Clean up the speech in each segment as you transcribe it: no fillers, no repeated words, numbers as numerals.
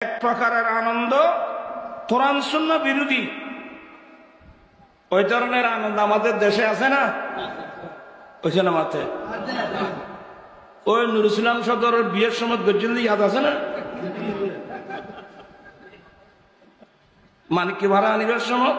এক প্রকারের আনন্দ কোরআন সুন্নাহ বিরোধী। ওই ধরনের আনন্দ আমাদের দেশে আছে না? ওইছে না মাতে ওই নুর ইসলাম সদরের বিয়ের সময় গজ্জল ইয়াদ আছে না? মানিক ভাড়া আনিবার সময়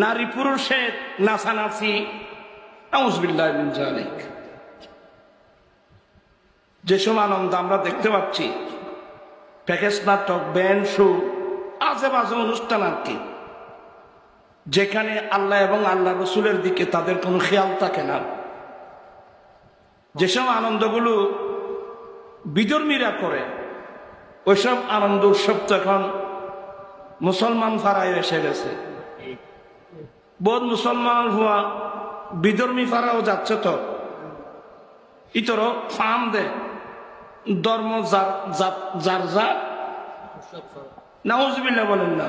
নারী পুরুষের নাচানাচি, আউযুবিল্লাহি মিন যালিক। যেসব আনন্দ আমরা দেখতে পাচ্ছি, প্যাকেজ নাটক, ব্যান্ড শো, আজে বাজে অনুষ্ঠান আর কি, যেখানে আল্লাহ এবং আল্লাহ রসুলের দিকে তাদের কোনো খেয়াল থাকে না। যেসব আনন্দগুলো বিধর্মীরা করে, ওইসব আনন্দ উৎসব তো এখন মুসলমান ফাড়ায় এসে গেছে। বহুত মুসলমান হওয়া বিধর্মী ফাড়াও যাচ্ছে তো ইতর ফার্ম দে ধর্ম যার যা নাউজুবিল্লাহ বলেন না।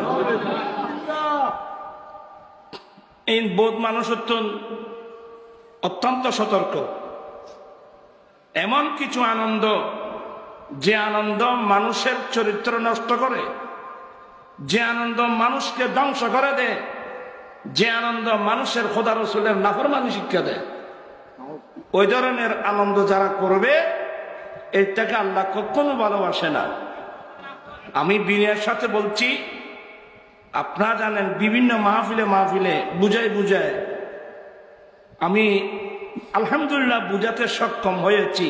এই বহুত মানুষ অত্যন্ত সতর্ক। এমন কিছু আনন্দ, যে আনন্দ মানুষের চরিত্র নষ্ট করে, যে আনন্দ মানুষকে ধ্বংস করে দেয়, যে আনন্দ মানুষের খোদা রসুলের নাফরমানি শিক্ষা দেয়, ওই ধরনের আনন্দ যারা করবে এটাকে আল্লাহ কখনো ভালোবাসে না। আমি বিনয়ের সাথে বলছি, আপনারা জানেন বিভিন্ন মাহফিলে বুঝায় আমি আলহামদুলিল্লাহ বুঝাতে সক্ষম হয়েছি।